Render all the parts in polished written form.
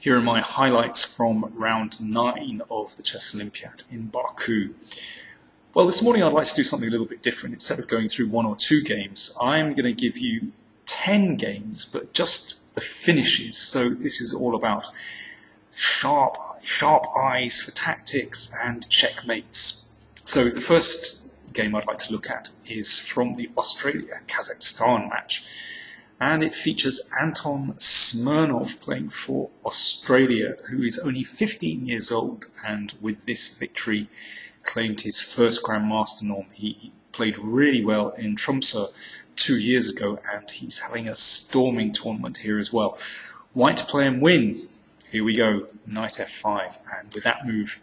Here are my highlights from round 9 of the Chess Olympiad in Baku. Well, this morning I'd like to do something a little bit different. Instead of going through 1 or 2 games, I'm going to give you 10 games, but just the finishes. So this is all about sharp eyes for tactics and checkmates. So the first game I'd like to look at is from the Australia-Kazakhstan match. And it features Anton Smirnov playing for Australia, who is only 15 years old, and with this victory claimed his first Grandmaster norm. He played really well in Tromsø 2 years ago, and he's having a storming tournament here as well. White to play and win. Here we go, knight f5, and with that move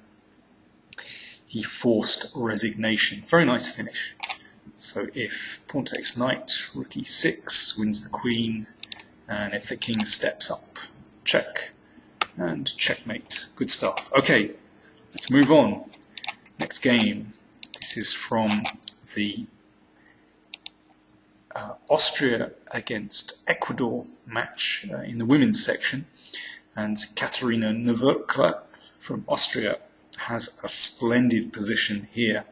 he forced resignation. Very nice finish. So if pawn takes knight, rook e6 wins the queen, and if the king steps up, check, and checkmate. Good stuff. Okay, let's move on. Next game. This is from the Austria against Ecuador match in the women's section, and Katarina Nowotna from Austria has a splendid position here.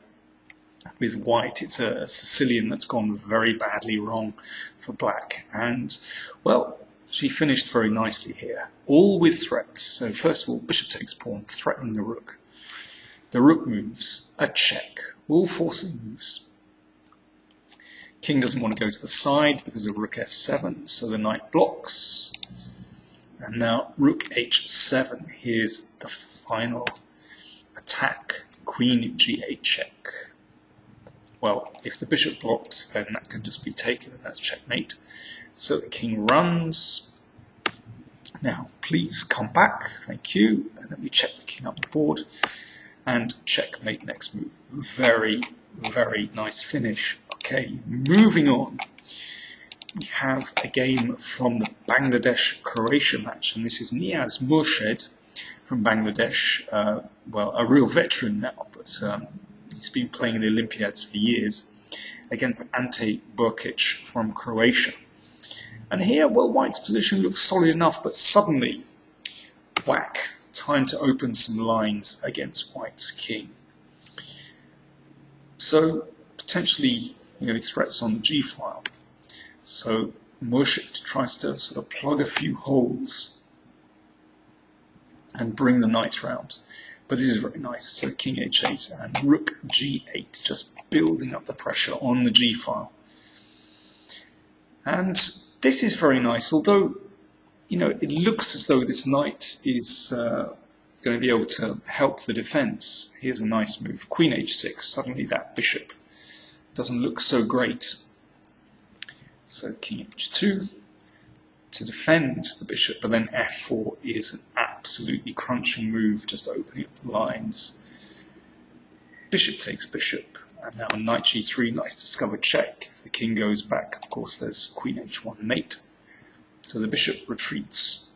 With white, it's a Sicilian that's gone very badly wrong for black, and well, she finished very nicely here, all with threats. So first of all, bishop takes pawn, threatening the rook. The rook moves, a check, all forcing moves. King doesn't want to go to the side because of rook f7, so the knight blocks. And now rook h7, here's the final attack, queen g8 check. Well, if the bishop blocks, then that can just be taken, and that's checkmate. So the king runs. Now, please come back, thank you. And then we check the king up the board, and checkmate next move. Very, very nice finish. Okay, moving on. We have a game from the Bangladesh-Croatia match, and this is Niaz Murshid from Bangladesh. Well, a real veteran now, but he's been playing the Olympiads for years, against Ante Burkic from Croatia. And here, well, white's position looks solid enough, but suddenly, whack, time to open some lines against white's king. So, potentially, threats on the g-file. So, Murshid tries to sort of plug a few holes and bring the knight round. But this is very nice. So king h8 and rook g8, just building up the pressure on the g-file. And this is very nice, although, it looks as though this knight is going to be able to help the defense. Here's a nice move. Queen h6, suddenly that bishop doesn't look so great. So king h2 to defend the bishop, but then f4 is an absolutely crunching move, just opening up the lines. Bishop takes bishop, and now knight g3, nice discovered check. If the king goes back, of course, there's queen h1 mate. So the bishop retreats.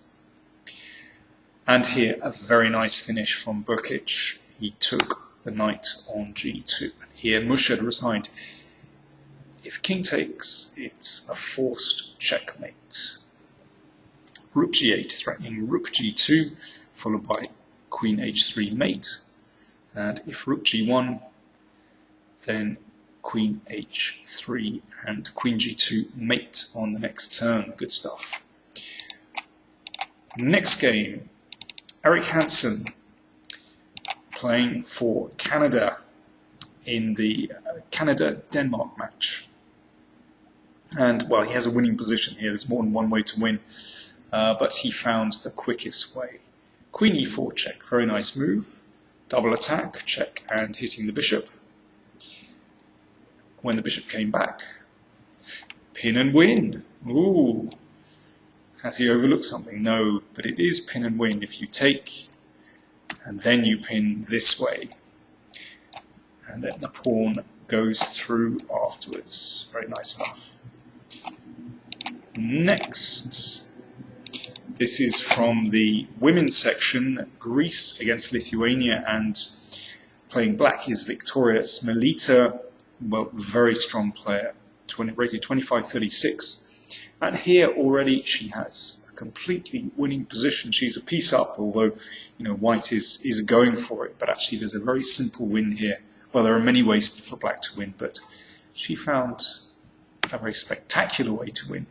And here, a very nice finish from Burkic. He took the knight on g2. Here, Murshid resigned. If king takes, it's a forced checkmate. Rook g8, threatening rook g2, followed by queen h3 mate. And if rook g1, then queen h3 and queen g2 mate on the next turn. Good stuff. Next game, Eric Hansen playing for Canada in the Canada-Denmark match. And, well, he has a winning position here. There's more than one way to win. But he found the quickest way. Queen e4 check, very nice move. Double attack, check, and hitting the bishop. When the bishop came back, pin and win. Ooh, has he overlooked something? No, but it is pin and win if you take, and then you pin this way. And then the pawn goes through afterwards. Very nice stuff. Next. This is from the women's section, Greece against Lithuania, and playing black is Victoria Smelita, well, very strong player, rated 25-36. And here already she has a completely winning position. She's a piece up, although white is going for it. But actually, there's a very simple win here. Well, there are many ways for black to win, but she found a very spectacular way to win.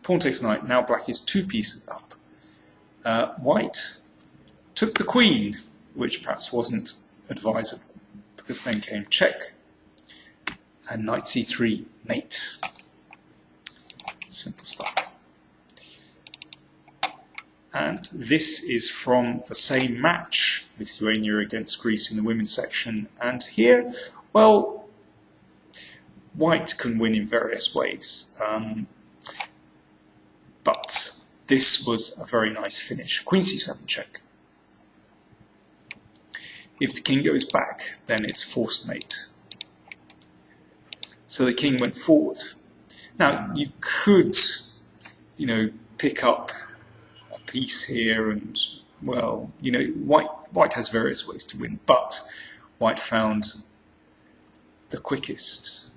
Pawn takes knight. Now black is 2 pieces up. White took the queen, which perhaps wasn't advisable, because then came check, and knight c3, mate. Simple stuff. And this is from the same match, Lithuania against Greece in the women's section. And here, well, white can win in various ways. But this was a very nice finish. Queen c7 check. If the king goes back, then it's forced mate. So the king went forward. Now, you could, pick up a piece here and, well, white has various ways to win, but white found the quickest.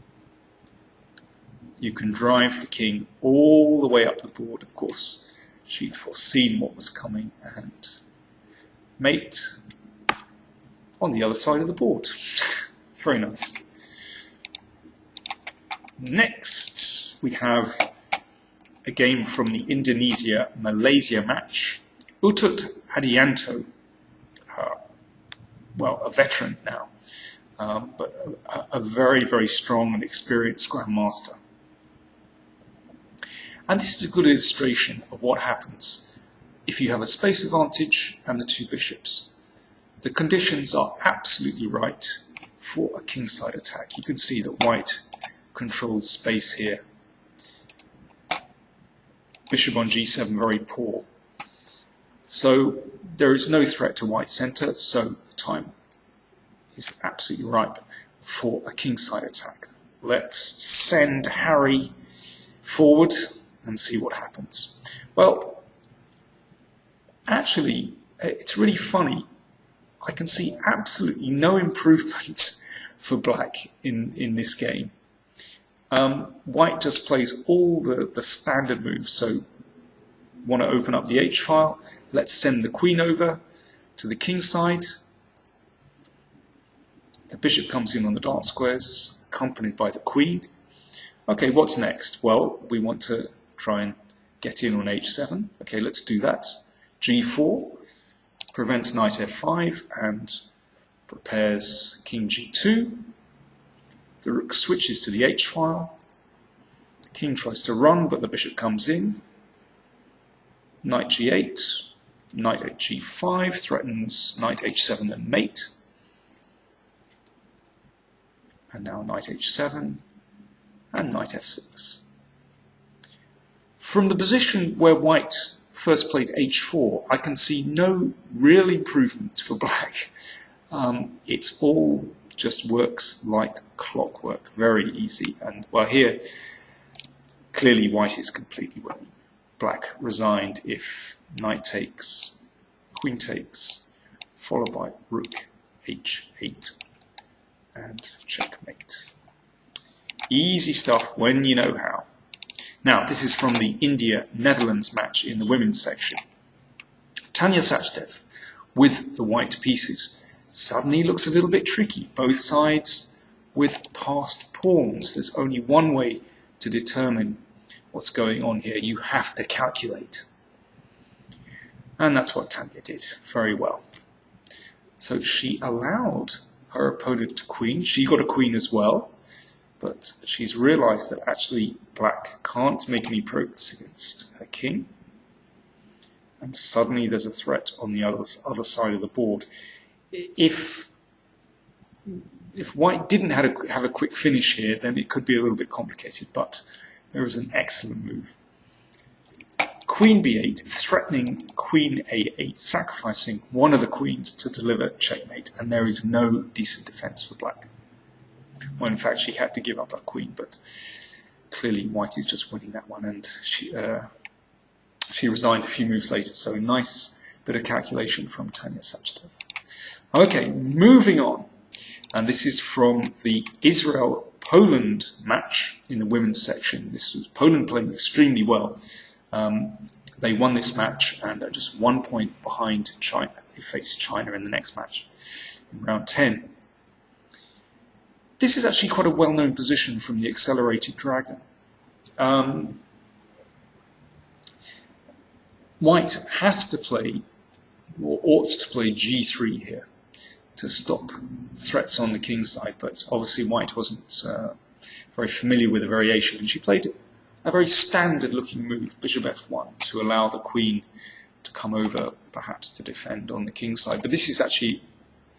You can drive the king all the way up the board, of course. She'd foreseen what was coming, and mate on the other side of the board. Very nice. Next, we have a game from the Indonesia-Malaysia match. Utut Hadianto, well, a veteran now, but a very, very strong and experienced grandmaster. And this is a good illustration of what happens if you have a space advantage and the 2 bishops. The conditions are absolutely right for a kingside attack. You can see that white controls space here. Bishop on g7, very poor. So there is no threat to white's center, so the time is absolutely ripe for a kingside attack. Let's send Harry forward and see what happens. Well, actually, it's really funny. I can see absolutely no improvement for black in this game. White just plays all the standard moves. So, want to open up the h-file. Let's send the queen over to the king side. The bishop comes in on the dark squares, accompanied by the queen. Okay, what's next? Well, we want to try and get in on h7. Okay, let's do that. g4 prevents knight f5 and prepares king g2. The rook switches to the h-file. The king tries to run, but the bishop comes in. Knight g8, knight at g5 threatens knight h7 and mate. And now knight h7 and knight f6. From the position where white first played h4, I can see no real improvements for black. It's all just works like clockwork, very easy. And well, here clearly white is completely winning. Black resigned if knight takes, queen takes, followed by rook h8 and checkmate. Easy stuff when you know how. Now, this is from the India-Netherlands match in the women's section. Tanya Sachdev with the white pieces suddenly looks a little bit tricky. Both sides with passed pawns. There's only one way to determine what's going on here. You have to calculate. And that's what Tanya did very well. So she allowed her opponent to queen. She got a queen as well, but she's realized that actually black can't make any progress against her king. And suddenly there's a threat on the other side of the board. If white didn't have a quick finish here, then it could be a little bit complicated, but there is an excellent move. Queen b8, threatening queen a8, sacrificing one of the queens to deliver checkmate, and there is no decent defense for black. Well, in fact, she had to give up her queen, but clearly white is just winning that one, and she resigned a few moves later, so nice bit of calculation from Tanya Sachdev. Okay, moving on, and this is from the Israel-Poland match in the women's section. This was Poland playing extremely well They won this match and are just 1 point behind China. They face China in the next match in round 10. This is actually quite a well-known position from the accelerated dragon. White has to play, or ought to play g3 here to stop threats on the king side, but obviously White wasn't very familiar with the variation, and she played a very standard-looking move, bishop f1, to allow the queen to come over, perhaps to defend on the king side. But this is actually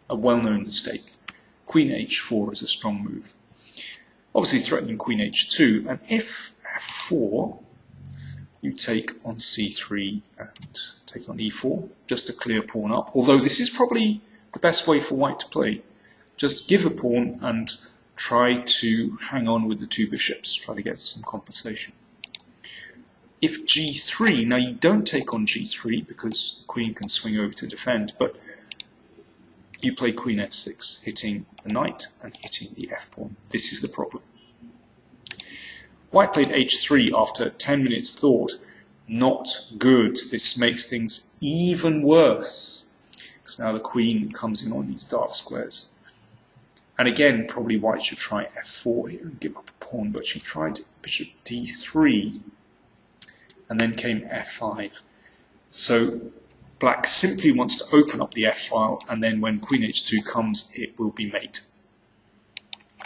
a well-known mistake. Queen h4 is a strong move, obviously threatening queen h2, and if f4, you take on c3 and take on e4, just to clear pawn up. Although this is probably the best way for White to play. Just give the pawn and try to hang on with the two bishops, try to get some compensation. If g3, now you don't take on g3 because the queen can swing over to defend, but you play queen f6, hitting the knight and hitting the f-pawn. This is the problem. White played h3 after 10 minutes thought. Not good. This makes things even worse, because now the queen comes in on these dark squares. And again, probably White should try f4 here and give up a pawn, but she tried bishop d3, and then came f5. So Black simply wants to open up the f-file, and then when queen h2 comes, it will be mate.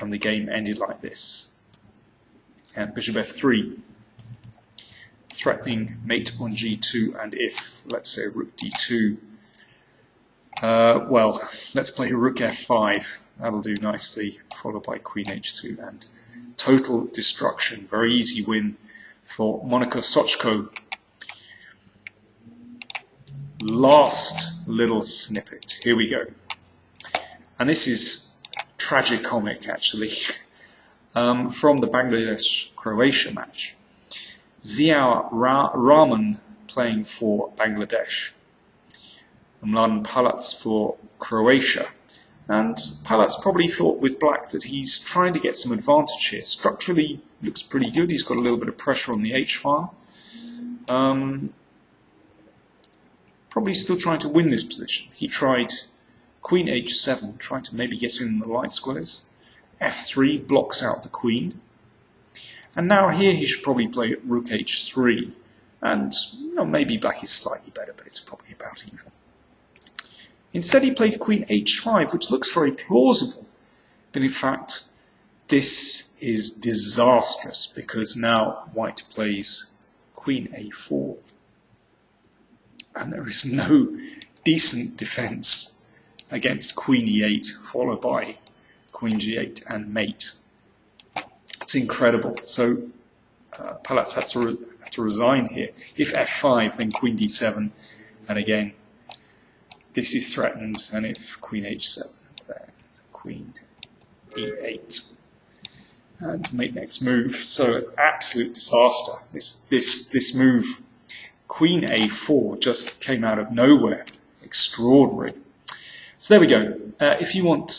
And the game ended like this. And bishop f3, threatening mate on g2, and if, let's say, rook d2, well, let's play rook f5, that'll do nicely, followed by queen h2, and total destruction. Very easy win for Monika Sochko. Last little snippet, here we go. And this is tragicomic, actually. From the Bangladesh-Croatia match. Ziaur Rahman playing for Bangladesh, Mladen Palac for Croatia. And Palac probably thought with Black that he's trying to get some advantage here. Structurally, looks pretty good. He's got a little bit of pressure on the h-file. Probably still trying to win this position. He tried queen h7, trying to maybe get in the light squares. f3 blocks out the queen. And now here he should probably play rook h3. And maybe Black is slightly better, but it's probably about even. Instead he played queen h5, which looks very plausible. But in fact, this is disastrous, because now White plays queen a4. And there is no decent defense against queen e8, followed by queen g8 and mate. It's incredible. So Palac had to resign here. If f5, then queen d7, and again, this is threatened. And if queen h7, then queen e8, and mate next move. So an absolute disaster. This move, queen a4, just came out of nowhere. Extraordinary. So there we go. If you want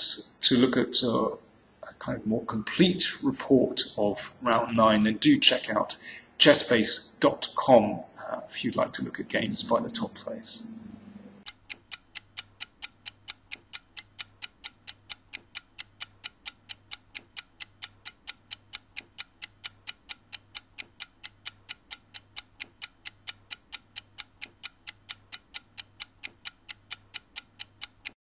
to look at a kind of more complete report of round 9, then do check out chessbase.com if you'd like to look at games by the top players.